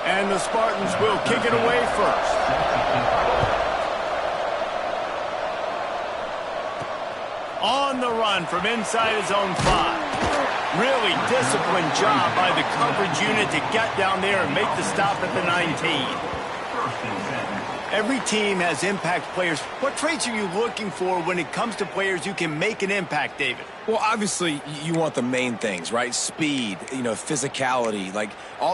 And the Spartans will kick it away first. On the run from inside his own 5. Really disciplined job by the coverage unit to get down there and make the stop at the 19. Every team has impact players. What traits are you looking for when it comes to players who can make an impact, David? Well, obviously, you want the main things, right? Speed, physicality, like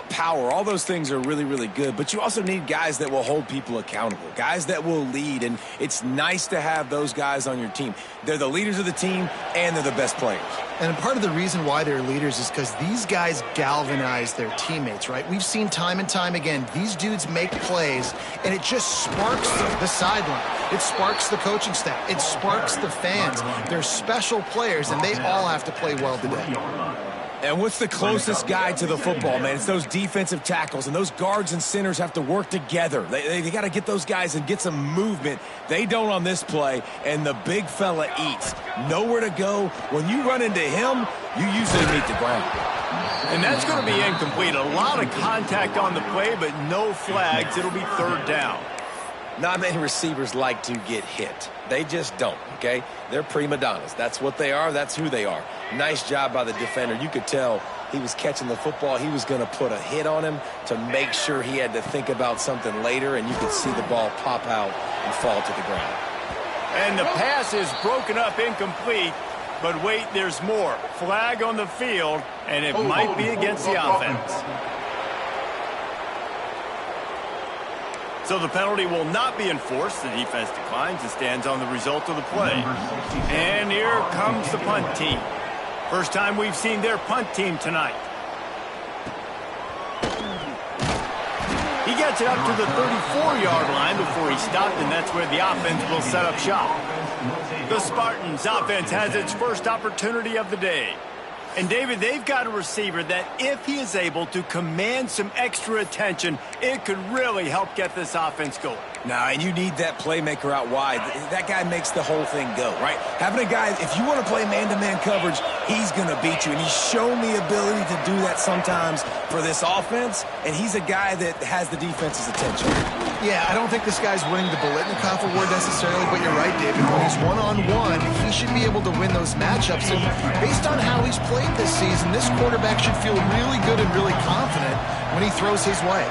power. All those things are really, really good. But you also need guys that will hold people accountable, guys that will lead. And it's nice to have those guys on your team. They're the leaders of the team, and they're the best players. And part of the reason why they're leaders is because these guys galvanize their teammates, right? We've seen time and time again, these dudes make plays, and it just sparks the sideline. It sparks the coaching staff. It sparks the fans. They're special players, and they all have to play well today. And what's the closest guy to the football, man? It's those defensive tackles, and those guards and centers have to work together. They got to get those guys and get some movement. They don't on this play, and the big fella eats. Nowhere to go. When you run into him, you usually meet the ground. And that's going to be incomplete. A lot of contact on the play, but no flags. It'll be third down. Not many receivers like to get hit. They just don't, okay? They're prima donnas. That's what they are. That's who they are. Nice job by the defender. You could tell he was catching the football. He was going to put a hit on him to make sure he had to think about something later, and you could see the ball pop out and fall to the ground. And the pass is broken up incomplete, but wait, there's more. Flag on the field, and it might be against the offense. So the penalty will not be enforced. The defense declines and stands on the result of the play. And here comes the punt team. First time we've seen their punt team tonight. He gets it up to the 34-yard line before he stopped, and that's where the offense will set up shop. The Spartans offense has its first opportunity of the day. And, David, they've got a receiver that if he is able to command some extra attention, it could really help get this offense going. Nah, and you need that playmaker out wide. That guy makes the whole thing go, right? Having a guy, if you want to play man-to-man coverage, he's going to beat you. And he's shown the ability to do that sometimes for this offense, and he's a guy that has the defense's attention. Yeah, I don't think this guy's winning the Biletnikoff Award necessarily, but you're right, David. When he's one-on-one, he should be able to win those matchups. And based on how he's played this season, this quarterback should feel really good and really confident when he throws his way.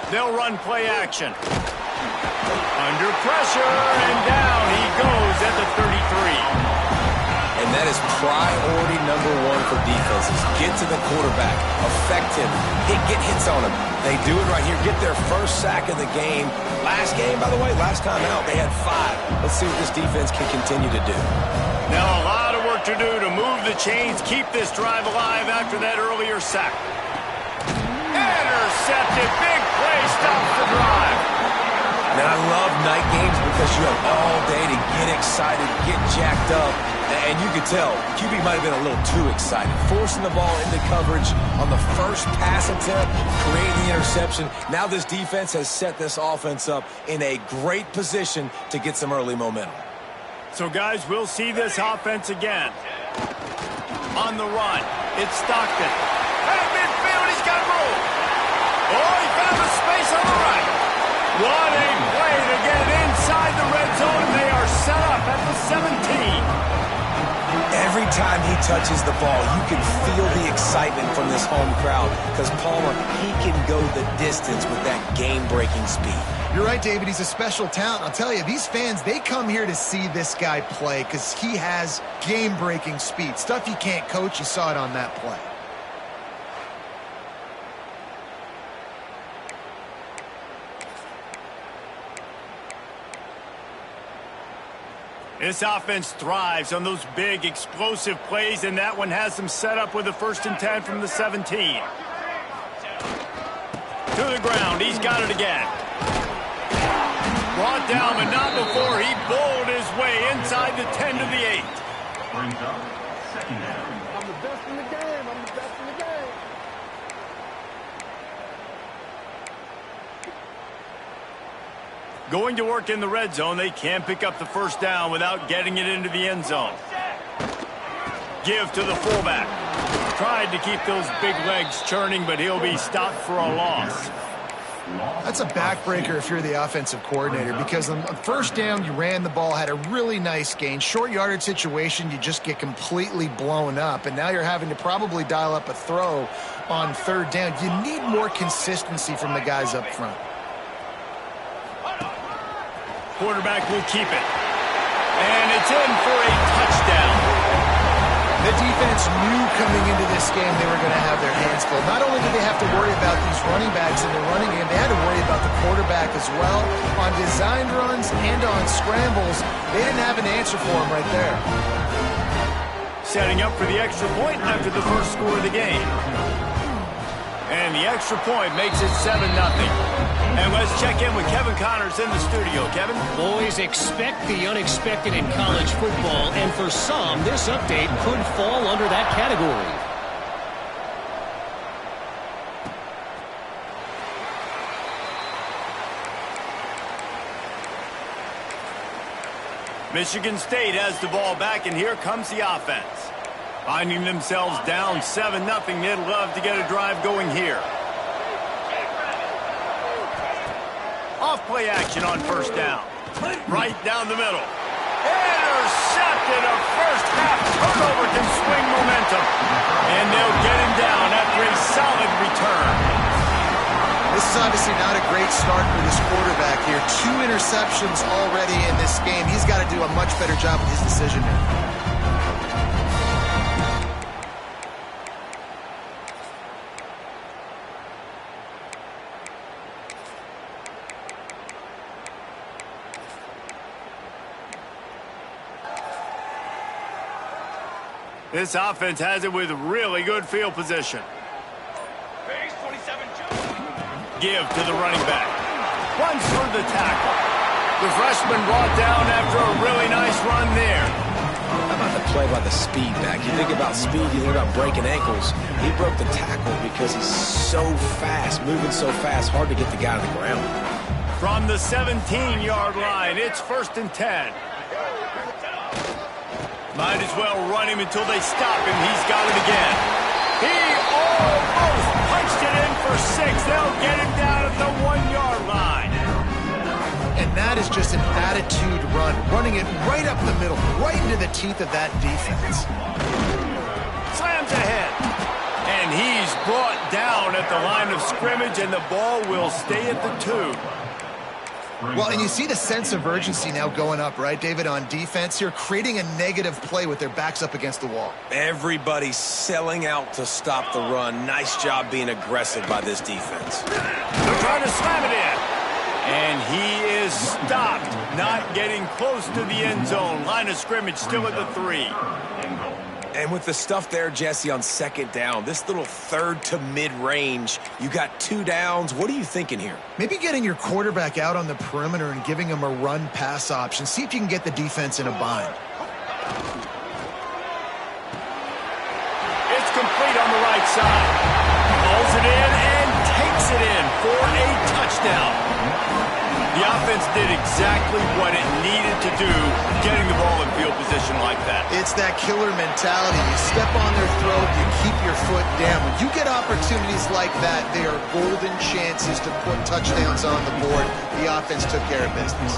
They'll run play action. Under pressure, and down he goes at the 33. And that is priority number one for defenses. Get to the quarterback, affect him, get hits on him. They do it right here. Get their first sack of the game. Last game, by the way, last time out, they had 5. Let's see what this defense can continue to do. Now a lot of work to do to move the chains, keep this drive alive after that earlier sack. Intercepted, big play, stops the drive. Now I love night games because you have all day to get excited, get jacked up. And you could tell, QB might have been a little too excited. Forcing the ball into coverage on the first pass attempt, creating the interception. Now this defense has set this offense up in a great position to get some early momentum. So, guys, we'll see this offense again. On the run, it's Stockton. At midfield, he's got room. Oh, he found a space on the right. What a play to get inside the red zone, and they are set up at the 17. Every time he touches the ball, you can feel the excitement from this home crowd because Palmer, he can go the distance with that game-breaking speed. You're right, David. He's a special talent. I'll tell you, these fans, they come here to see this guy play because he has game-breaking speed. Stuff you can't coach, you saw it on that play. This offense thrives on those big, explosive plays, and that one has them set up with a 1st and 10 from the 17. To the ground, he's got it again. Brought down, but not before he bowled his way inside the 10 to the 8. Brings up 2nd down. I'm the best in the game. I'm the best in the game. Going to work in the red zone, they can't pick up the 1st down without getting it into the end zone. Give to the fullback. Tried to keep those big legs churning, but he'll be stopped for a loss. That's a backbreaker if you're the offensive coordinator, because on first down, you ran the ball, had a really nice gain. Short yardage situation, you just get completely blown up, and now you're having to probably dial up a throw on third down. You need more consistency from the guys up front. Quarterback will keep it. And it's in for a touchdown. The defense knew coming into this game they were going to have their hands full. Not only did they have to worry about these running backs in the running game, they had to worry about the quarterback as well. On designed runs and on scrambles, they didn't have an answer for him right there. Setting up for the extra point after the first score of the game. And the extra point makes it 7-0. And let's check in with Kevin Connors in the studio. Kevin? Boys, expect the unexpected in college football, and for some, this update could fall under that category. Michigan State has the ball back, and here comes the offense. Finding themselves down 7-0, they'd love to get a drive going here. Off play action on first down. Right down the middle. Intercepted. A first half turnover can swing momentum. And they'll get him down after a solid return. This is obviously not a great start for this quarterback here. 2 interceptions already in this game. He's got to do a much better job with his decision making. This offense has it with really good field position. Give to the running back. Runs through the tackle. The freshman brought down after a really nice run there. How about the play by the speed back? You think about speed, you think about breaking ankles. He broke the tackle because he's so fast, moving so fast, hard to get the guy to the ground. From the 17-yard line, it's 1st and 10. Might as well run him until they stop him. He's got it again. He almost punched it in for 6. They'll get him down at the 1-yard line. And that is just an attitude run, running it right up the middle, right into the teeth of that defense. Slams ahead. And he's brought down at the line of scrimmage, and the ball will stay at the 2. Well, and you see the sense of urgency now going up, right, David, on defense here, creating a negative play with their backs up against the wall. Everybody's selling out to stop the run. Nice job being aggressive by this defense. They're trying to slam it in. And he is stopped, not getting close to the end zone. Line of scrimmage still at the 3. And with the stuff there, Jesse, on 2nd down, this little 3rd to mid-range, you got 2 downs. What are you thinking here? Maybe getting your quarterback out on the perimeter and giving him a run-pass option. See if you can get the defense in a bind. It's complete on the right side. Pulls it in and takes it in for a touchdown. The offense did exactly what it needed to do, getting the ball in field position like that. It's that killer mentality. You step on their throat, you keep your foot down. When you get opportunities like that, they are golden chances to put touchdowns on the board. The offense took care of business.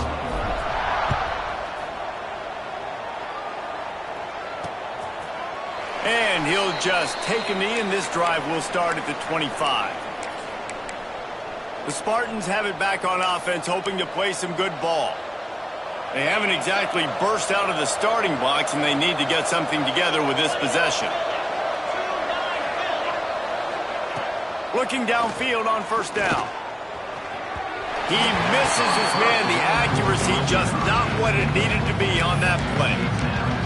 And he'll just take a knee, and this drive will start at the 25. The Spartans have it back on offense, hoping to play some good ball. They haven't exactly burst out of the starting blocks, and they need to get something together with this possession. Looking downfield on 1st down. He misses his man. The accuracy just not what it needed to be on that play.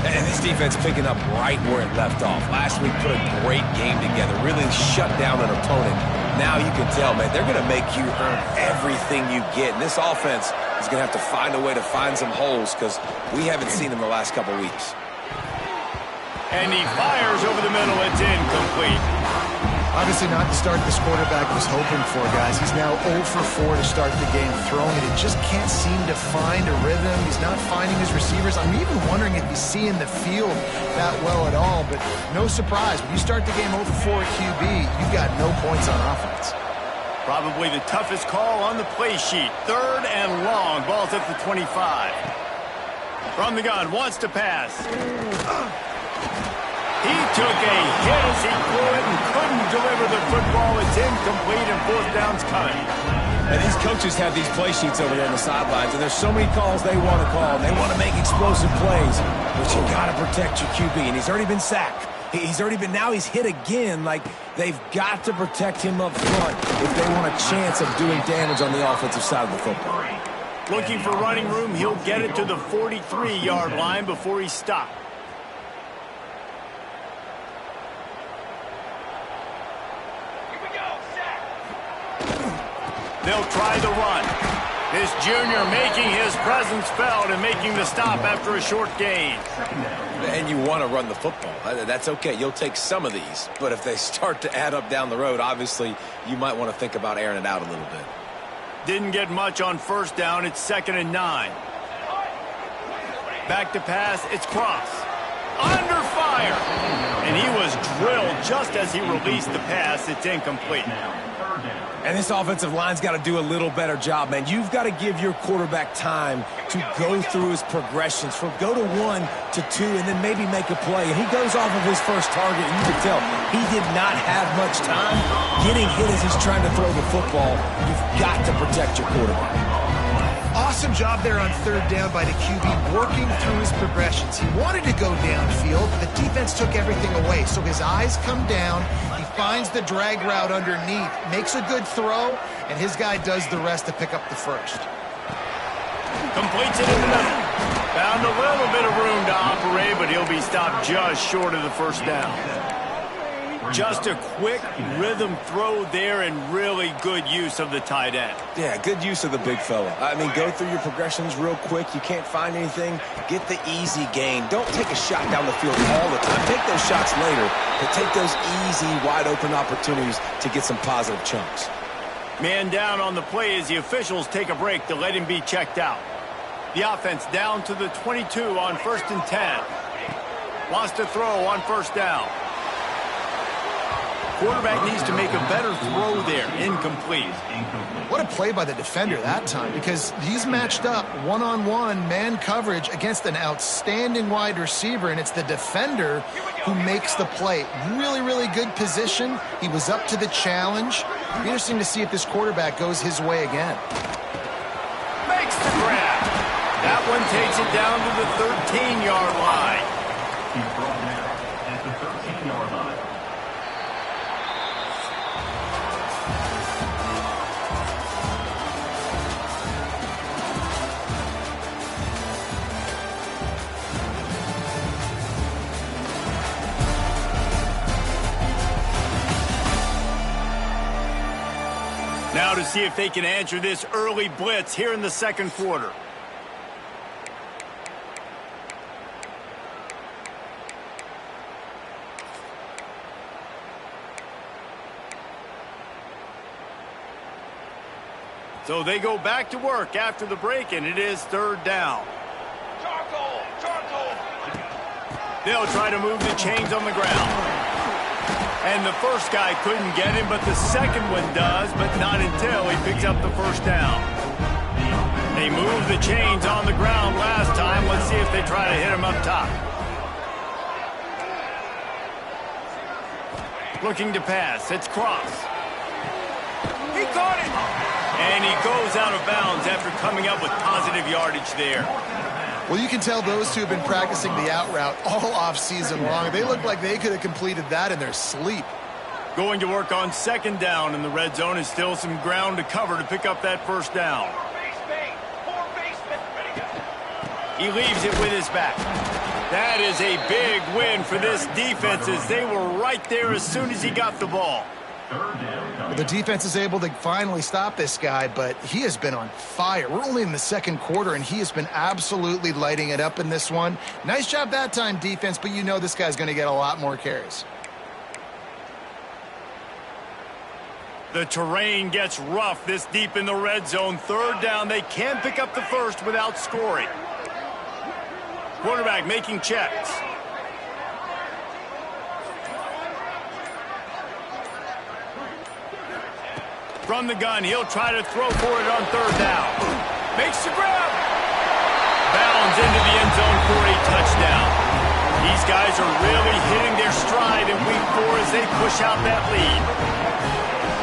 And this defense picking up right where it left off. Last week put a great game together, really shut down an opponent. Now you can tell, man, they're going to make you earn everything you get. And this offense is going to have to find a way to find some holes because we haven't seen them the last couple weeks. And he fires over the middle. It's incomplete. Obviously not the start this quarterback was hoping for, guys. He's now 0 for 4 to start the game throwing it. He just can't seem to find a rhythm. He's not finding his receivers. I'm even wondering if he's seeing the field that well at all, but no surprise. When you start the game 0 for 4 at QB, you've got no points on offense. Probably the toughest call on the play sheet. 3rd and long. Ball's at the 25. From the gun, wants to pass. He took a hit as he threw it and couldn't deliver the football. It's incomplete and 4th down's coming. And these coaches have these play sheets over there on the sidelines, and there's so many calls they want to call. They want to make explosive plays, but you got to protect your QB, and he's already been sacked. Now he's hit again. Like, they've got to protect him up front if they want a chance of doing damage on the offensive side of the football. Looking for running room, he'll get it to the 43-yard line before he's stopped. They'll try the run. This junior making his presence felt and making the stop after a short gain. And you want to run the football. That's okay. You'll take some of these. But if they start to add up down the road, obviously you might want to think about airing it out a little bit. Didn't get much on 1st down. It's 2nd and 9. Back to pass. It's Cross. Under fire. And he was drilled just as he released the pass. It's incomplete. And this offensive line's got to do a little better job, man. You've got to give your quarterback time to go through his progressions from go to 1 to 2 and then maybe make a play. And he goes off of his first target, and you can tell he did not have much time getting hit as he's trying to throw the football. You've got to protect your quarterback. Awesome job there on 3rd down by the QB, working through his progressions. He wanted to go downfield, but the defense took everything away. So his eyes come down, he finds the drag route underneath, makes a good throw, and his guy does the rest to pick up the first. Completes it in the middle. Found a little bit of room to operate, but he'll be stopped just short of the 1st down. Just a quick rhythm throw there and really good use of the tight end. Yeah, good use of the big fella. I mean, go through your progressions real quick. You can't find anything. Get the easy gain. Don't take a shot down the field all the time. Take those shots later, but take those easy, wide-open opportunities to get some positive chunks. Man down on the play as the officials take a break to let him be checked out. The offense down to the 22 on 1st and 10. Wants to throw on 1st down. Quarterback needs to make a better throw there. Incomplete. What a play by the defender that time, because he's matched up one-on-one man coverage against an outstanding wide receiver, and it's the defender who makes the play. Really, really good position. He was up to the challenge. Be interesting to see if this quarterback goes his way again. Makes the grab. That one takes it down to the 13-yard line. He's brought down at the 13-yard line. Now to see if they can answer this early blitz here in the 2nd quarter. So they go back to work after the break, and it is 3rd down. Charcoal! They'll try to move the chains on the ground. And the first guy couldn't get him, but the second one does, but not until he picks up the 1st down. They moved the chains on the ground last time. Let's see if they try to hit him up top. Looking to pass. It's Cross. He caught it! And he goes out of bounds after coming up with positive yardage there. Well, you can tell those two have been practicing the out route all off-season long. They look like they could have completed that in their sleep. Going to work on 2nd down, and the red zone is still some ground to cover to pick up that 1st down. He leaves it with his back. That is a big win for this defense as they were right there as soon as he got the ball. Well, the defense is able to finally stop this guy, but he has been on fire. We're only in the 2nd quarter, and he has been absolutely lighting it up in this one. Nice job that time, defense, but you know this guy's going to get a lot more carries. The terrain gets rough this deep in the red zone. Third down, they can pick up the first without scoring. Quarterback making checks. From the gun, he'll try to throw for it on third down. Makes the grab. Bounds into the end zone for a touchdown. These guys are really hitting their stride in week 4 as they push out that lead.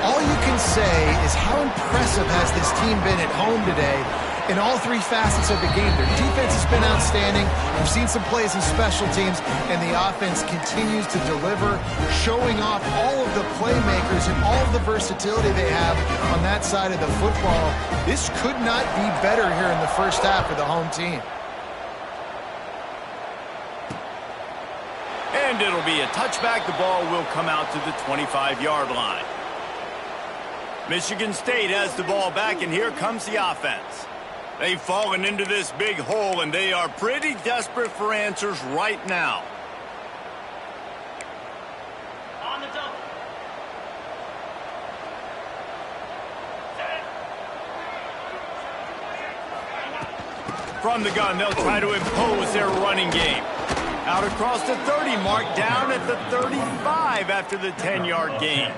All you can say is how impressive has this team been at home today in all 3 facets of the game. Their defense has been outstanding. We've seen some plays in special teams, and the offense continues to deliver, showing off all of the playmakers and all of the versatility they have on that side of the football. This could not be better here in the first half for the home team. And it'll be a touchback. The ball will come out to the 25-yard line. Michigan State has the ball back, and here comes the offense. They've fallen into this big hole, and they are pretty desperate for answers right now. On the double. From the gun, they'll try to impose their running game. Out across the 30 mark, down at the 35 after the 10-yard gain.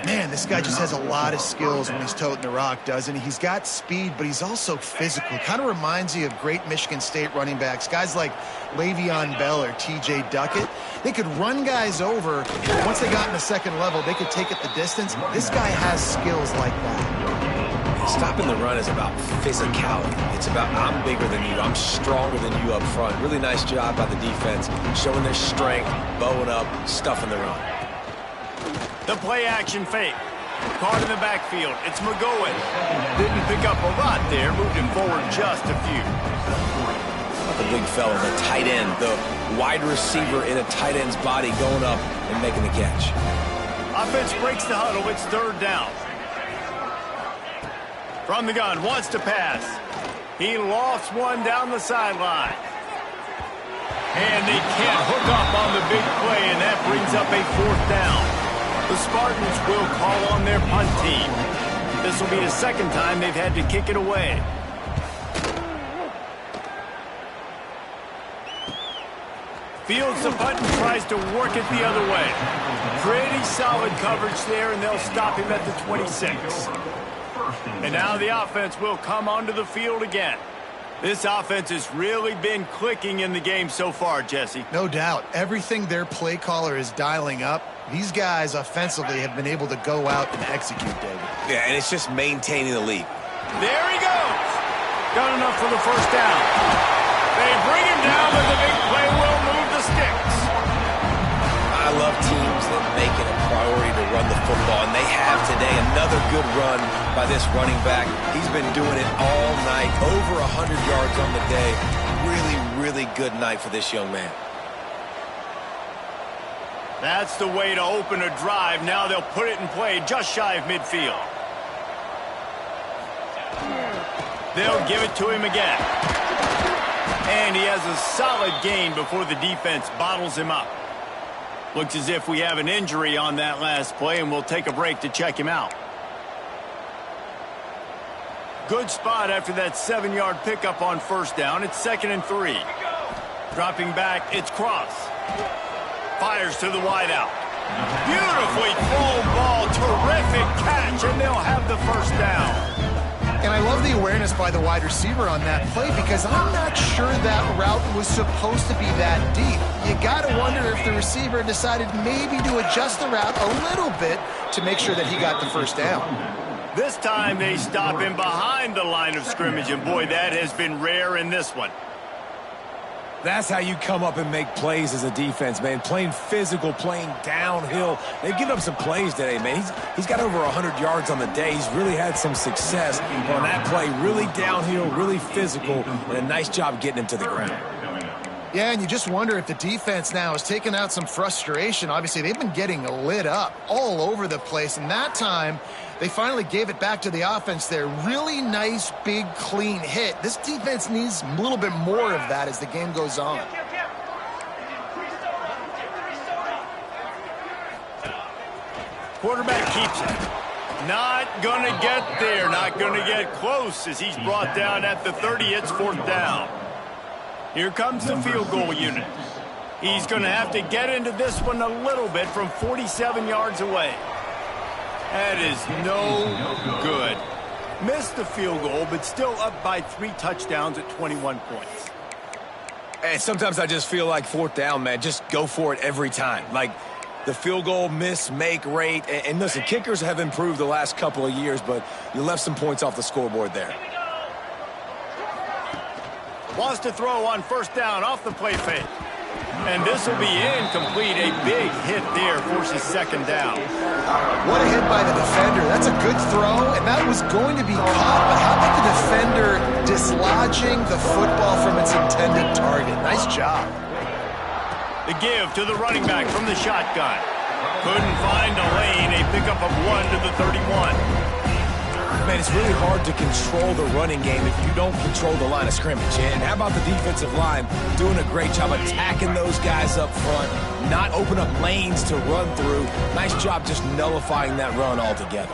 Man, this guy just has a lot of skills when he's toting the rock, doesn't he? He's got speed, but he's also physical. Kind of reminds you of great Michigan State running backs. Guys like Le'Veon Bell or T.J. Duckett. They could run guys over. Once they got in the second level, they could take it the distance. This guy has skills like that. Stopping the run is about physicality. It's about I'm bigger than you, I'm stronger than you up front. Really nice job by the defense, showing their strength, bowing up, stuffing the run. The play-action fake. Caught in the backfield. It's McGowan. Didn't pick up a lot there. Moved him forward just a few. The big fella, the tight end, the wide receiver in a tight end's body going up and making the catch. Offense breaks the huddle. It's third down. From the gun, wants to pass. He lofts one down the sideline. And they can't hook up on the big play, and that brings up a fourth down. The Spartans will call on their punt team. This will be the second time they've had to kick it away. Fields the punt and tries to work it the other way. Pretty solid coverage there, and they'll stop him at the 26. And now the offense will come onto the field again. This offense has really been clicking in the game so far, Jesse. No doubt. Everything their play caller is dialing up, these guys offensively have been able to go out and execute, David. Yeah, and it's just maintaining the lead. There he goes. Got enough for the first down. They bring him down, but the big play will move the sticks. I love teams that make it a priority to run the football, and they have today. Another good run by this running back. He's been doing it all night, over 100 yards on the day. Really, really good night for this young man. That's the way to open a drive. Now they'll put it in play just shy of midfield. They'll give it to him again. And he has a solid gain before the defense bottles him up. Looks as if we have an injury on that last play, and we'll take a break to check him out. Good spot after that 7-yard pickup on first down. It's 2nd and 3. Dropping back, it's Cross. Fires to the wideout. Beautifully thrown ball, terrific catch, and they'll have the first down. And I love the awareness by the wide receiver on that play because I'm not sure that route was supposed to be that deep. You got to wonder if the receiver decided maybe to adjust the route a little bit to make sure that he got the first down. This time they stop him behind the line of scrimmage, and boy, that has been rare in this one. That's how you come up and make plays as a defense, man. Playing physical, playing downhill. They've given up some plays today, man. He's got over 100 yards on the day. He's really had some success on that play. Really downhill, really physical, and a nice job getting him to the ground. Yeah, and you just wonder if the defense now has taken out some frustration. Obviously, they've been getting lit up all over the place, and that time they finally gave it back to the offense there. Really nice, big, clean hit. This defense needs a little bit more of that as the game goes on. Quarterback keeps it. Not going to get there. Not going to get close as he's brought down at the 30. It's 4th down. Here comes the field goal unit. He's going to have to get into this one a little bit from 47 yards away. That is no good. Missed the field goal, but still up by 3 touchdowns at 21 points. And sometimes I just feel like 4th down, man. Just go for it every time. Like the field goal miss-make rate. And listen, kickers have improved the last couple of years, but you left some points off the scoreboard there. Wants to throw on 1st down off the play fake. And this will be incomplete. A big hit there forces 2nd down. What a hit by the defender. That's a good throw, and that was going to be caught. But how about the defender dislodging the football from its intended target? Nice job. The give to the running back from the shotgun. Couldn't find a lane. A pickup of 1 to the 31. Man, it's really hard to control the running game if you don't control the line of scrimmage. And how about the defensive line doing a great job attacking those guys up front, not open up lanes to run through. Nice job just nullifying that run altogether.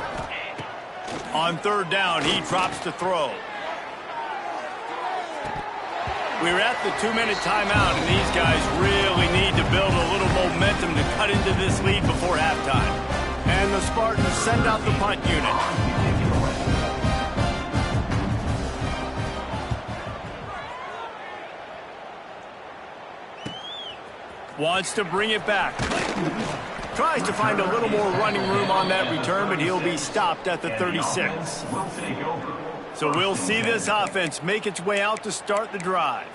On 3rd down, he drops to throw. We're at the 2-minute timeout, and these guys really need to build a little momentum to cut into this lead before halftime. And the Spartans send out the punt unit. Wants to bring it back. Tries to find a little more running room on that return, but he'll be stopped at the 36. So we'll see this offense make its way out to start the drive.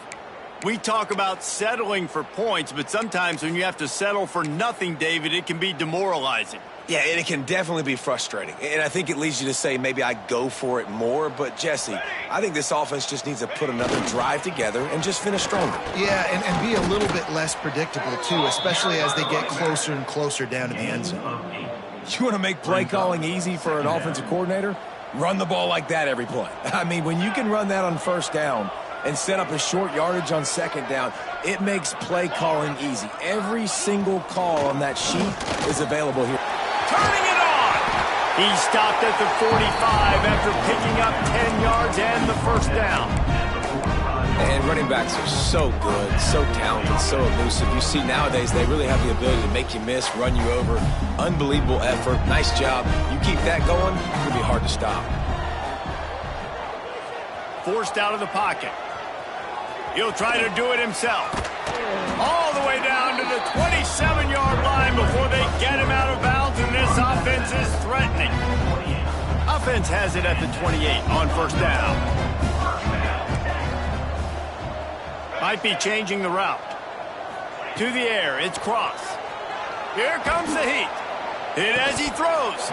We talk about settling for points, but sometimes when you have to settle for nothing, David, it can be demoralizing. Yeah, and it can definitely be frustrating. And I think it leads you to say maybe I go for it more. But, Jesse, I think this offense just needs to put another drive together and just finish stronger. Yeah, and be a little bit less predictable, too, especially as they get closer and closer down to the end zone. You want to make play calling easy for an offensive coordinator? Run the ball like that every play. I mean, when you can run that on 1st down and set up a short yardage on 2nd down, it makes play calling easy. Every single call on that sheet is available here. Turning it on! He stopped at the 45 after picking up 10 yards and the 1st down. And running backs are so good, so talented, so elusive. You see nowadays they really have the ability to make you miss, run you over. Unbelievable effort. Nice job. You keep that going, it'll be hard to stop. Forced out of the pocket. He'll try to do it himself. All the way down to the 27-yard line before they get him out of bounds, and this offense is threatening. Offense has it at the 28 on 1st down. Might be changing the route. To the air, it's cross. Here comes the heat. Hit as he throws.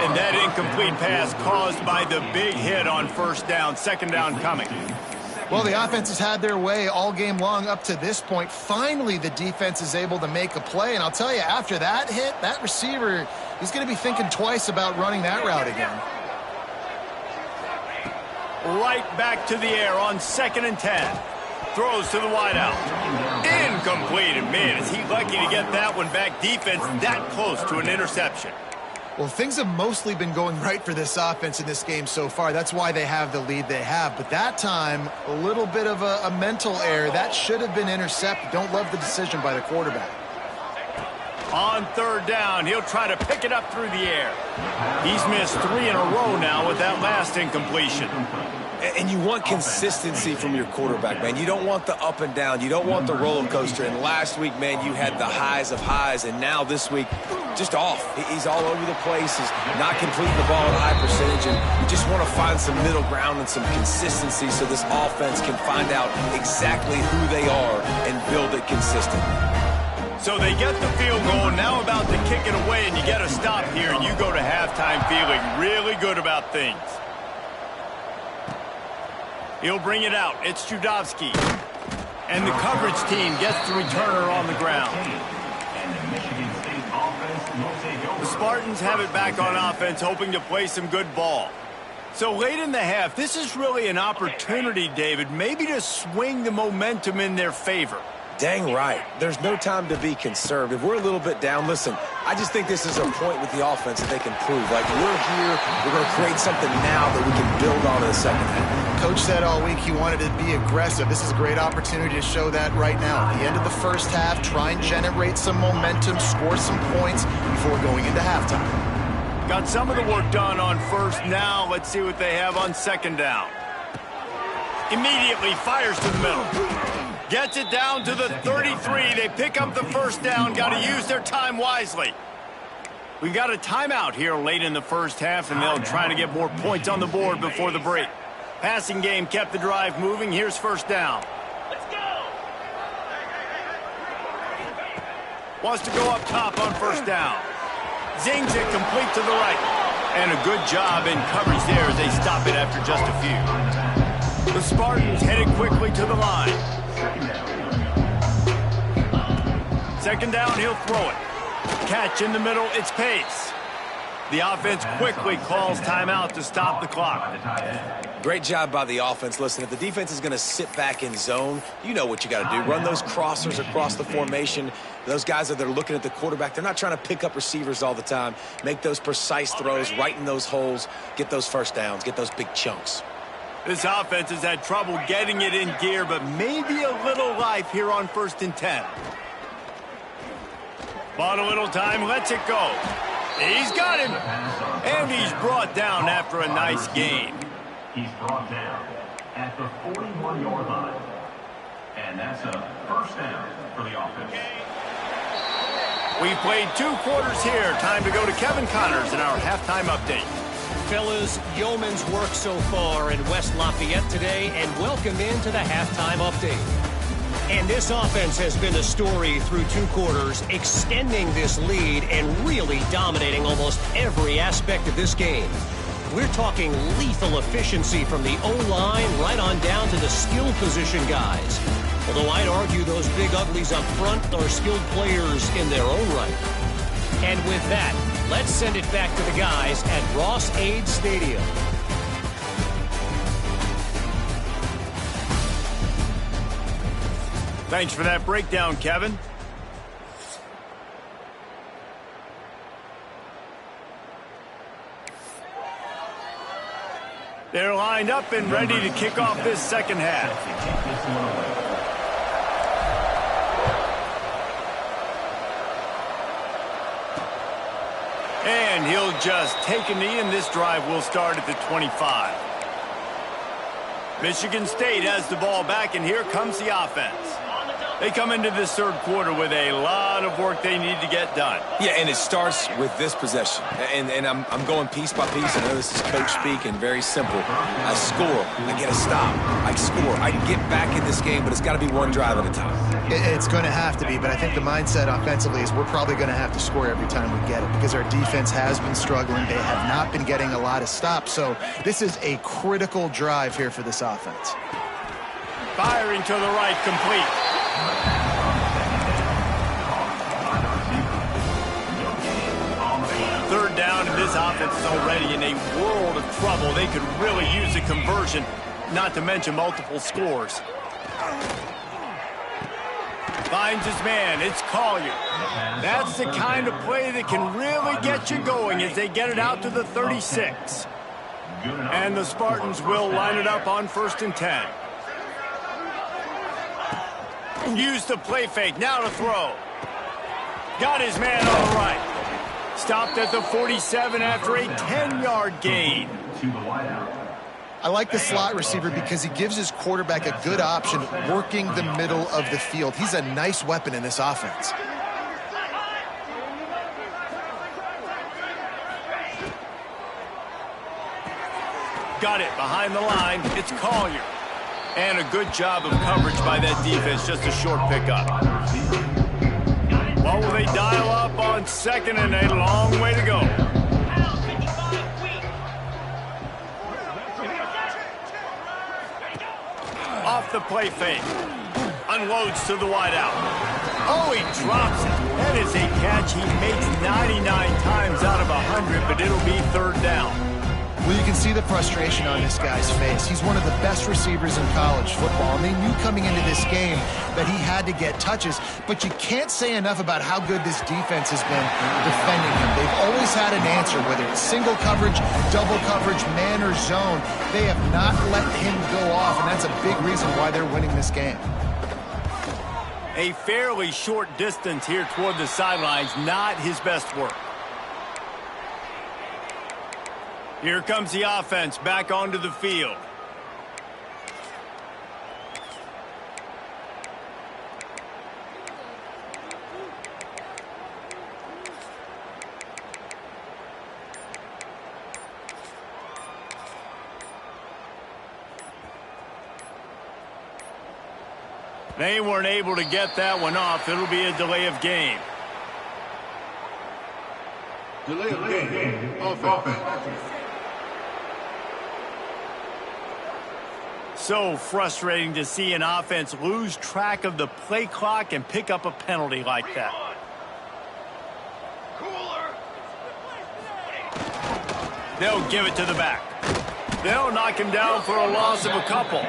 And that incomplete pass caused by the big hit on 1st down, 2nd down coming. Well, the offense has had their way all game long up to this point. Finally, the defense is able to make a play. And I'll tell you, after that hit, that receiver, he's going to be thinking twice about running that route again. Right back to the air on 2nd and 10. Throws to the wideout. Incomplete. And man, is he lucky to get that one back. Defense that close to an interception. Well, things have mostly been going right for this offense in this game so far. That's why they have the lead they have. But that time, a little bit of a mental error. That should have been intercepted. Don't love the decision by the quarterback. On 3rd down, he'll try to pick it up through the air. He's missed 3 in a row now with that last incompletion. And you want consistency from your quarterback, man. You don't want the up and down. You don't want the roller coaster. And last week, man, you had the highs of highs. And now this week, just off. He's all over the place. He's not completing the ball at a high percentage. And you just want to find some middle ground and some consistency so this offense can find out exactly who they are and build it consistently. So they get the field goal, now about to kick it away, and you get a stop here, and you go to halftime feeling really good about things. He'll bring it out. It's Judovsky. And the coverage team gets the returner on the ground. The Spartans have it back on offense, hoping to play some good ball. So late in the half, this is really an opportunity, David, maybe to swing the momentum in their favor. Dang right. There's no time to be conservative. We're a little bit down. Listen, I just think this is a point with the offense that they can prove. Like, we're here, we're going to create something now that we can build on in the second half. Coach said all week he wanted to be aggressive. This is a great opportunity to show that right now. At the end of the first half, try and generate some momentum, score some points before going into halftime. Got some of the work done on first. Now let's see what they have on second down. Immediately fires to the middle. Gets it down to the 33. They pick up the first down. Got to use their time wisely. We've got a timeout here late in the first half, and they'll try to get more points on the board before the break. Passing game kept the drive moving. Here's first down. Let's go. Wants to go up top on first down. Zings it complete to the right. And a good job in coverage there as they stop it after just a few. The Spartans headed quickly to the line. Second down, he'll throw it. Catch in the middle, it's Pace. The offense quickly calls timeout to stop the clock. Great job by the offense. Listen, if the defense is going to sit back in zone, you know what you got to do. Run those crossers across the formation. Those guys that are looking at the quarterback, they're not trying to pick up receivers all the time. Make those precise throws, right in those holes, get those first downs, get those big chunks. This offense has had trouble getting it in gear, but maybe a little life here on 1st and 10. Bought a little time, lets it go. He's got him. And he's brought down after a nice gain. He's brought down at the 41-yard line. And that's a first down for the offense. We've played 2 quarters here. Time to go to Kevin Connors in our halftime update. Fellas, yeoman's work so far in West Lafayette today, and welcome into the halftime update. And this offense has been the story through 2 quarters, extending this lead and really dominating almost every aspect of this game. We're talking lethal efficiency from the O-line right on down to the skill position guys. Although I'd argue those big uglies up front are skilled players in their own right. And with that, let's send it back to the guys at Ross-Ade Stadium. Thanks for that breakdown, Kevin. They're lined up and ready to kick off this second half. And he'll just take a knee, and this drive will start at the 25. Michigan State has the ball back, and here comes the offense. They come into this third quarter with a lot of work they need to get done. Yeah, and it starts with this possession. And I'm going piece by piece. I know this is coach speak and very simple. I score. I get a stop. I score. I can get back in this game, but it's got to be one drive at a time. It's going to have to be, but I think the mindset offensively is we're probably going to have to score every time we get it because our defense has been struggling. They have not been getting a lot of stops. So this is a critical drive here for this offense. Firing to the right, complete. Third down, and this offense is already in a world of trouble. They could really use a conversion, not to mention multiple scores. Finds his man. It's Collier. That's the kind of play that can really get you going as they get it out to the 36. And the Spartans will line it up on 1st and 10. Use the play fake. Now to throw. Got his man on the right. Stopped at the 47 after a 10-yard gain. I like the slot receiver because he gives his quarterback a good option working the middle of the field. He's a nice weapon in this offense. Got it behind the line. It's Collier. And a good job of coverage by that defense. Just a short pickup. What will they dial up on second and a long way to go? Off the play fake. Unloads to the wideout. Oh, he drops it. That is a catch he makes 99 times out of 100, but it'll be third down. Well, you can see the frustration on this guy's face. He's one of the best receivers in college football, and they knew coming into this game that he had to get touches, but you can't say enough about how good this defense has been defending him. They've always had an answer, whether it's single coverage, double coverage, man or zone. They have not let him go off, and that's a big reason why they're winning this game. A fairly short distance here toward the sidelines, not his best work. Here comes the offense back onto the field. They weren't able to get that one off. It'll be a delay of game. Delay of game. Offense. So frustrating to see an offense lose track of the play clock and pick up a penalty like that. They'll give it to the back. They'll knock him down for a loss of a couple.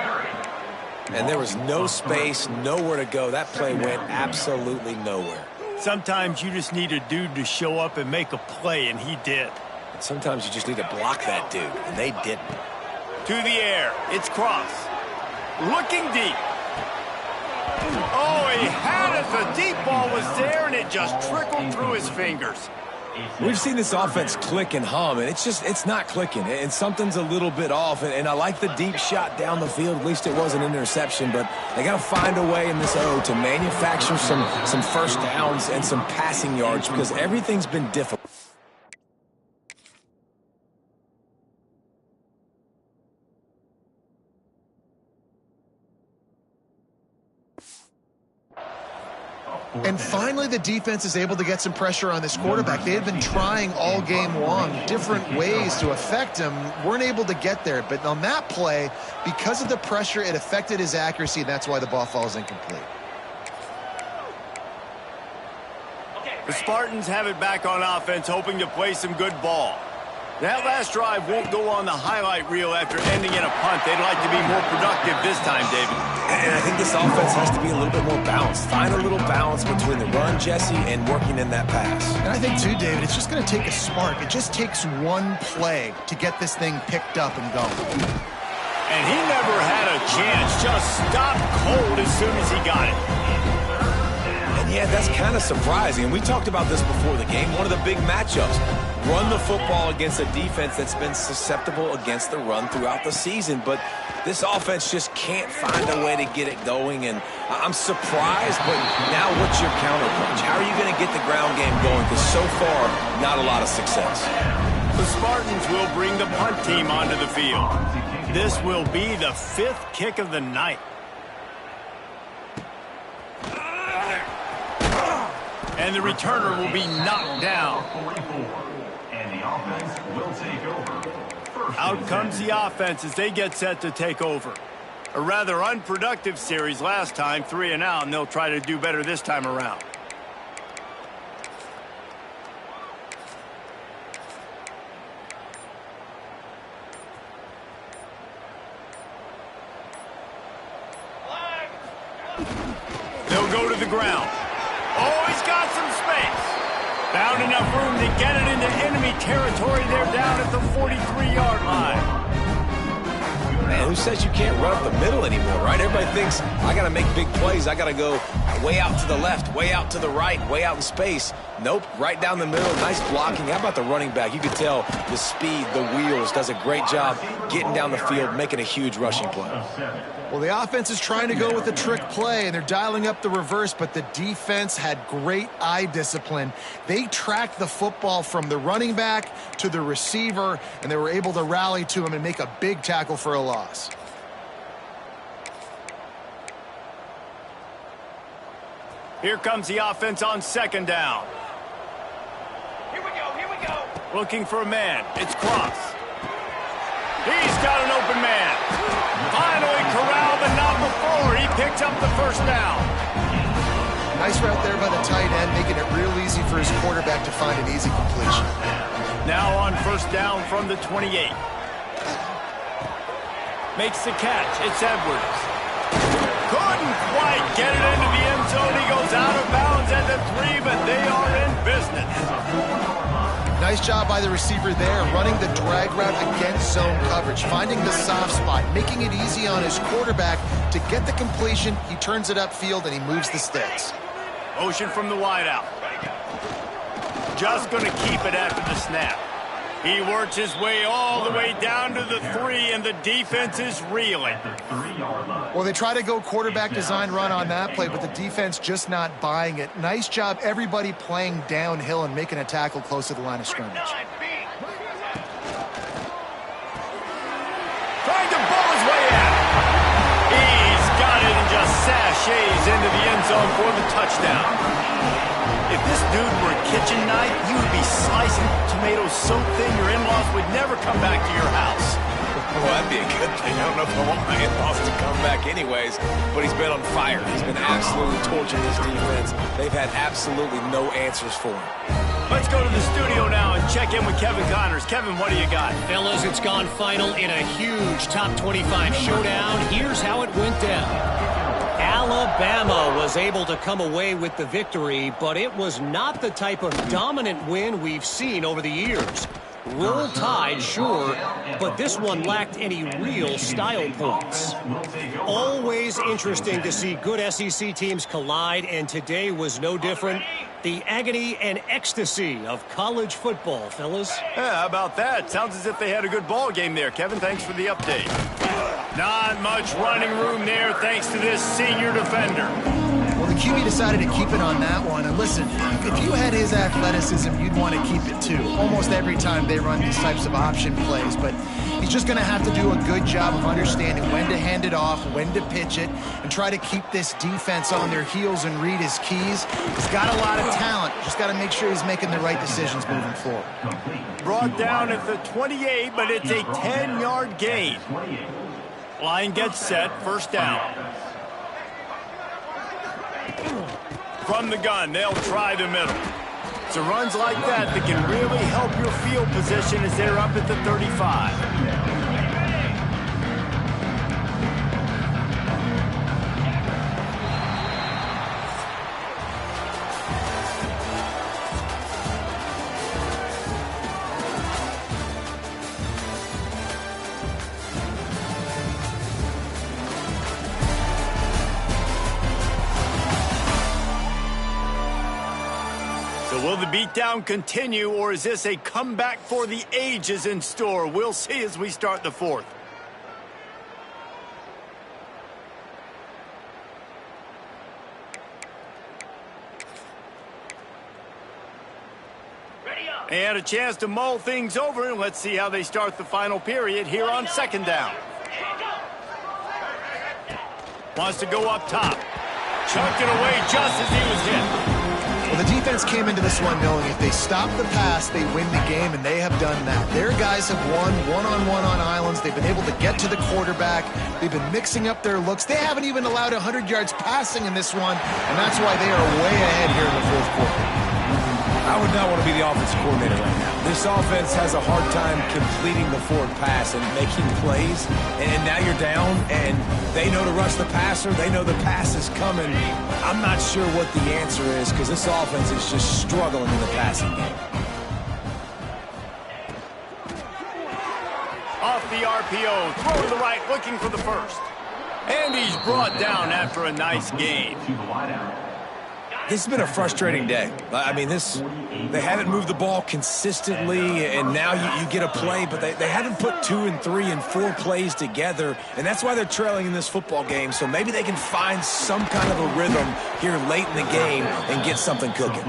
And there was no space, nowhere to go. That play went absolutely nowhere. Sometimes you just need a dude to show up and make a play, and he did. And sometimes you just need to block that dude, and they didn't. To the air. It's Cross. Looking deep. Oh, he had it. The deep ball was there, and it just trickled through his fingers. We've seen this offense click and hum, and it's not clicking, and something's a little bit off. And I like the deep shot down the field. At least it was an interception, but they got to find a way in this O to manufacture some first downs and some passing yards because everything's been difficult. And finally, the defense is able to get some pressure on this quarterback. They had been trying all game long different ways to affect him, weren't able to get there. But on that play, because of the pressure, it affected his accuracy, and that's why the ball falls incomplete. The Spartans have it back on offense, hoping to play some good ball. That last drive won't go on the highlight reel after ending in a punt. They'd like to be more productive this time, David. And I think this offense has to be a little bit more balanced. Find a little balance between the run, Jesse, and working in that pass. And I think, too, David, it's just going to take a spark. It just takes one play to get this thing picked up and going. And he never had a chance. Just stopped cold as soon as he got it. And, yeah, that's kind of surprising. And we talked about this before the game. One of the big matchups. Run the football against a defense that's been susceptible against the run throughout the season. But this offense just can't find a way to get it going. And I'm surprised, but now what's your counterpunch? How are you going to get the ground game going? Because so far, not a lot of success. The Spartans will bring the punt team onto the field. This will be the 5th kick of the night. And the returner will be knocked down. Out comes the offense as they get set to take over. A rather unproductive series last time, 3 and out, and they'll try to do better this time around. They'll go to the ground. Oh, he's got some space. Found enough room to get it into enemy territory. They're down at the 43-yard line. Man, who says you can't run up the middle anymore, right? Everybody thinks, I got to make big plays. I got to go way out to the left, way out to the right, way out in space. Nope, right down the middle. Nice blocking. How about the running back? You could tell the speed, the wheels, does a great job getting down the field, making a huge rushing play. Well, the offense is trying to go with a trick play, and they're dialing up the reverse, but the defense had great eye discipline. They tracked the football from the running back to the receiver, and they were able to rally to him and make a big tackle for a loss. Here comes the offense on 2nd down. Here we go. Looking for a man. It's Cross. He's got an open man. Finally corralled, but not before. He picks up the 1st down. Nice route there by the tight end, making it real easy for his quarterback to find an easy completion. Now on 1st down from the 28. Makes the catch. It's Edwards. Couldn't quite get it into the end zone. He goes out of bounds at the 3, but they are in business. Nice job by the receiver there, running the drag route against zone coverage, finding the soft spot, making it easy on his quarterback to get the completion. He turns it upfield, and he moves the sticks. Motion from the wideout. Just going to keep it after the snap. He works his way all the way down to the 3, and the defense is reeling. Well, they try to go quarterback design run on that play, but the defense just not buying it. Nice job, everybody playing downhill and making a tackle close to the line of scrimmage. Trying to bowl his way out. He's got it and just sashays into the end zone for the touchdown. If this dude were a kitchen knife, you would be slicing tomatoes so thin your in-laws would never come back to your house. Well, that'd be a good thing. I don't know if I want my in-laws to come back anyways, but he's been on fire. He's been absolutely torching this defense. They've had absolutely no answers for him. Let's go to the studio now and check in with Kevin Connors. Kevin, what do you got? Fellas, it's gone final in a huge top 25 showdown. Here's how it went down. Alabama was able to come away with the victory, but it was not the type of dominant win we've seen over the years. Roll Tide, sure, but this one lacked any real style points. Always interesting to see good SEC teams collide, and today was no different. The agony and ecstasy of college football, fellas. Yeah, how about that? Sounds as if they had a good ball game there. Kevin, thanks for the update. Not much running room there thanks to this senior defender. Well, the QB decided to keep it on that one. And listen, if you had his athleticism, you'd want to keep it too. Almost every time they run these types of option plays. But he's just going to have to do a good job of understanding when to hand it off, when to pitch it, and try to keep this defense on their heels and read his keys. He's got a lot of talent. Just got to make sure he's making the right decisions moving forward. Brought down at the 28, but it's a 10-yard gain. Line gets set, first down. From the gun, they'll try the middle. So runs like that can really help your field position as they're up at the 35. Will the beatdown continue, or is this a comeback for the ages in store? We'll see as we start the fourth. And a chance to mull things over, and let's see how they start the final period here on second down. Wants to go up top. Chucked it away just as he was hit. Well, the defense came into this one knowing if they stop the pass, they win the game, and they have done that. Their guys have won one-on-one on islands. They've been able to get to the quarterback. They've been mixing up their looks. They haven't even allowed 100 yards passing in this one, and that's why they are way ahead here in the fourth quarter. I would not want to be the offensive coordinator right now. This offense has a hard time completing the forward pass and making plays. And now you're down, and they know to rush the passer. They know the pass is coming. I'm not sure what the answer is because this offense is just struggling in the passing game. Off the RPO, throw to the right, looking for the first. And he's brought down after a nice gain. This has been a frustrating day. I mean, they haven't moved the ball consistently, and now you get a play, but they haven't put 2 and 3 and 4 plays together, and that's why they're trailing in this football game. So maybe they can find some kind of a rhythm here late in the game and get something cooking.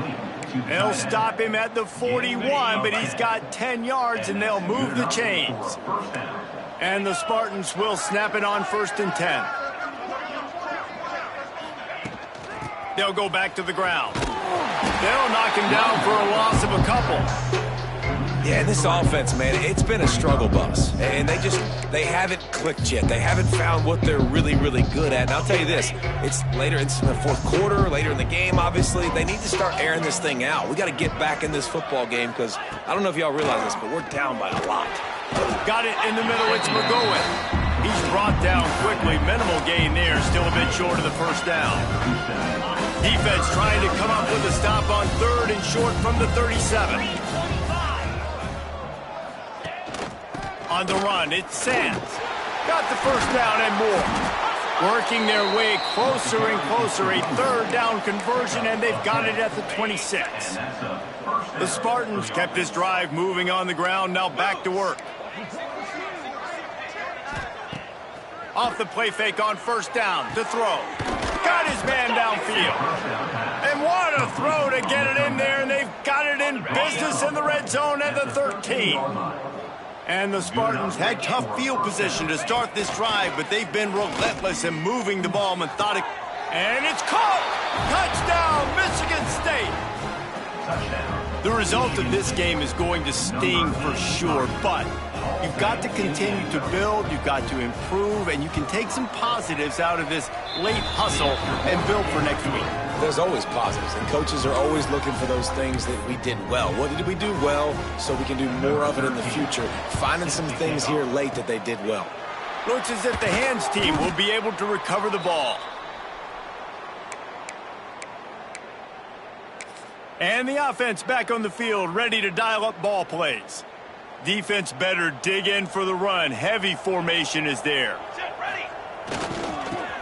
They'll stop him at the 41, but he's got 10 yards, and they'll move the chains. And the Spartans will snap it on 1st and 10. They'll go back to the ground. They'll knock him down for a loss of a couple. Yeah, this offense, man, it's been a struggle bus. And they haven't clicked yet. They haven't found what they're really, really good at. And I'll tell you this, it's in the fourth quarter, later in the game, obviously. They need to start airing this thing out. We got to get back in this football game because I don't know if y'all realize this, but we're down by a lot. Got it in the middle. It's McGowan. He's brought down quickly. Minimal gain there. Still a bit short of the first down. Defense trying to come up with a stop on third and short from the 37. On the run, it's Sands. Got the first down and more. Working their way closer and closer. A third down conversion, and they've got it at the 26. The Spartans kept this drive moving on the ground. Now back to work. Off the play fake on first down to throw. Got his man downfield. And what a throw to get it in there, and they've got it in business in the red zone at the 13. And the Spartans had tough field position to start this drive, but they've been relentless in moving the ball methodic. And it's caught! Touchdown, Michigan State! The result of this game is going to sting for sure, but you've got to continue to build, you've got to improve, and you can take some positives out of this late hustle and build for next week. There's always positives, and coaches are always looking for those things that we did well. What did we do well so we can do more of it in the future? Finding some things here late that they did well. Looks as if the hands team will be able to recover the ball. And the offense back on the field, ready to dial up ball plays. Defense better dig in for the run. Heavy formation is there.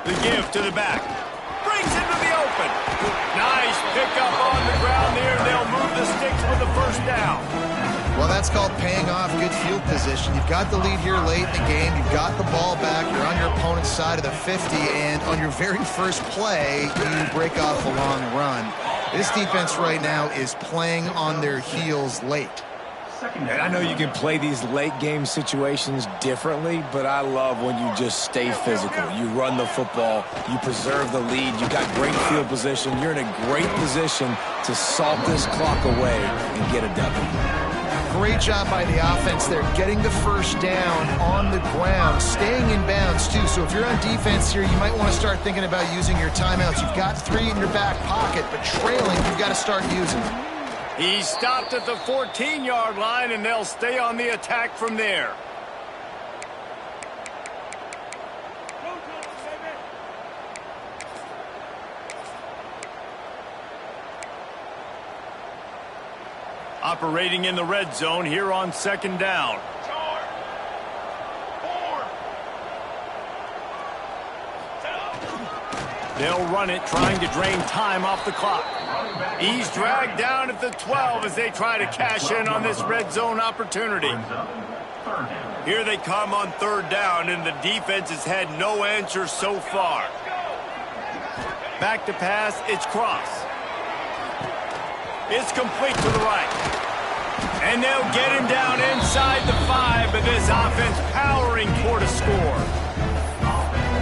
The give to the back. Brings into the open. Nice pickup on the ground there. They'll move the sticks with the first down. Well, that's called paying off good field position. You've got the lead here late in the game. You've got the ball back. You're on your opponent's side of the 50, and on your very first play, you break off a long run. This defense right now is playing on their heels late. And I know you can play these late game situations differently, but I love when you just stay physical. You run the football, you preserve the lead, you got great field position. You're in a great position to salt this clock away and get a W. Great job by the offense there, getting the first down on the ground, staying in bounds too. So if you're on defense here, you might want to start thinking about using your timeouts. You've got 3 in your back pocket, but trailing, you've got to start using them. He stopped at the 14-yard line, and they'll stay on the attack from there. Operating in the red zone here on second down. They'll run it, trying to drain time off the clock. He's dragged down at the 12 as they try to cash in on this red zone opportunity. Here they come on third down, and the defense has had no answer so far. Back to pass, it's Cross. It's complete to the right. And they'll get him down inside the 5, but this offense powering toward a score.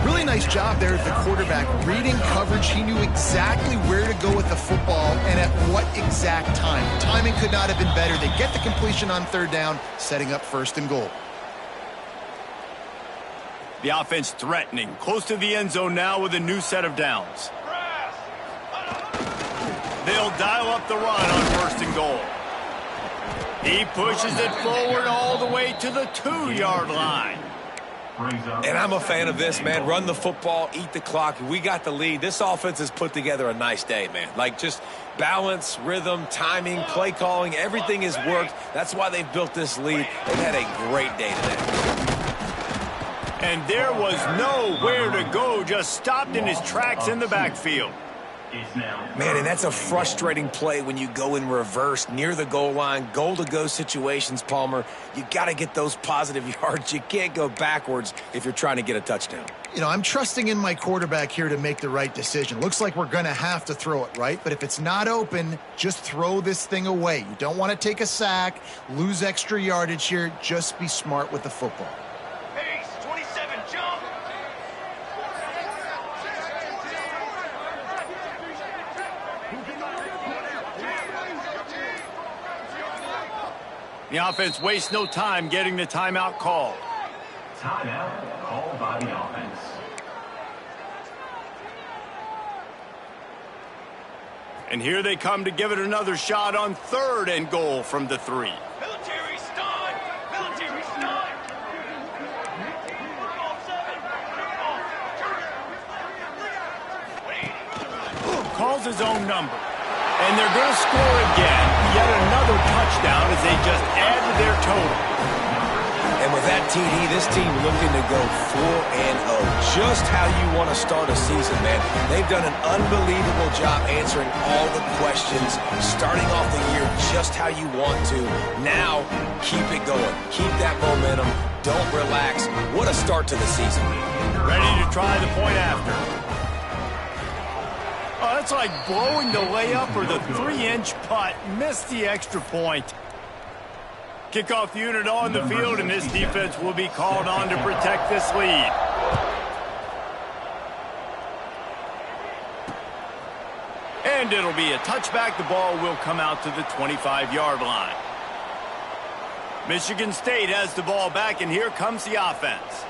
Really nice job there at the quarterback. Reading coverage, he knew exactly where to go with the football and at what exact time. Timing could not have been better. They get the completion on third down, setting up first and goal. The offense threatening, close to the end zone now with a new set of downs. They'll dial up the run on first and goal. He pushes it forward all the way to the 2-yard line. And I'm a fan of this, man. Run the football, eat the clock. We got the lead. This offense has put together a nice day, man. Like, just balance, rhythm, timing, play calling, everything has worked. That's why they've built this lead. They've had a great day today. And there was nowhere to go, just stopped in his tracks in the backfield. Man, and that's a frustrating play when you go in reverse near the goal line, goal-to-go situations, Palmer. You got to get those positive yards. You can't go backwards if you're trying to get a touchdown. You know, I'm trusting in my quarterback here to make the right decision. Looks like we're going to have to throw it, right? But if it's not open, just throw this thing away. You don't want to take a sack, lose extra yardage here. Just be smart with the football. The offense wastes no time getting the timeout called. Timeout called by the offense. And here they come to give it another shot on third and goal from the 3. Military stun! Military stun! calls his own number. And they're going to score again. Yet another touchdown as they just add to their total. And with that TD, this team looking to go 4-0. Just how you want to start a season, man. They've done an unbelievable job answering all the questions, starting off the year just how you want to. Now, keep it going. Keep that momentum. Don't relax. What a start to the season. Ready to try the point after. Oh, that's like blowing the layup or the 3-inch putt. Missed the extra point. Kickoff unit on the field, and this defense will be called on to protect this lead. And it'll be a touchback. The ball will come out to the 25-yard line. Michigan State has the ball back, and here comes the offense.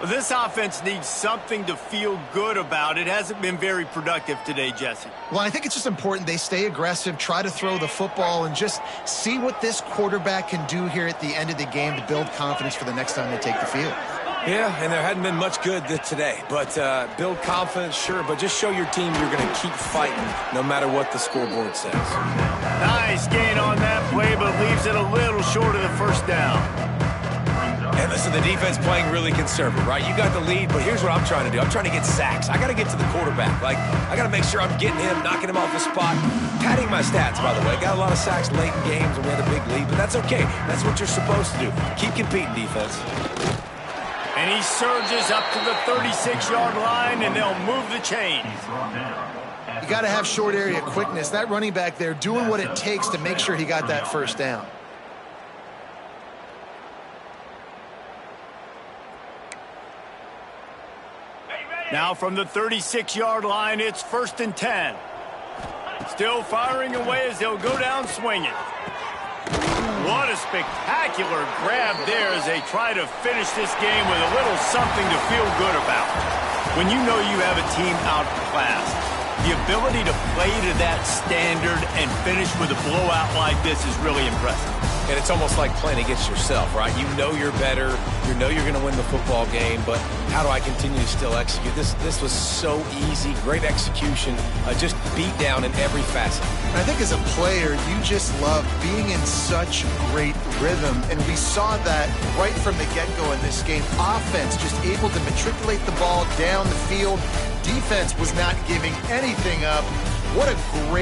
This offense needs something to feel good about. It hasn't been very productive today, Jesse. Well, I think it's just important they stay aggressive, try to throw the football, and just see what this quarterback can do here at the end of the game to build confidence for the next time they take the field. Yeah, and there hadn't been much good today. But build confidence, sure, but just show your team you're going to keep fighting no matter what the scoreboard says. Nice gain on that play, but leaves it a little short of the first down. And listen, the defense playing really conservative, right? You got the lead, but here's what I'm trying to do. I'm trying to get sacks. I got to get to the quarterback. Like, I got to make sure I'm getting him, knocking him off the spot. Padding my stats, by the way. Got a lot of sacks late in games, and we had a big lead, but that's okay. That's what you're supposed to do. Keep competing, defense. And he surges up to the 36-yard line, and they'll move the chains. You got to have short area quickness. That running back there doing what it takes to make sure he got that first down. Now from the 36-yard line, it's 1st and 10. Still firing away as they'll go down swinging. What a spectacular grab there as they try to finish this game with a little something to feel good about. When you know you have a team outclassed, the ability to play to that standard and finish with a blowout like this is really impressive. And it's almost like playing against yourself, right? You know you're better. You know you're going to win the football game, but how do I continue to still execute? This was so easy. Great execution. Just beat down in every facet. I think as a player, you just love being in such great rhythm, and we saw that right from the get-go in this game. Offense just able to matriculate the ball down the field. Defense was not giving anything up. What a great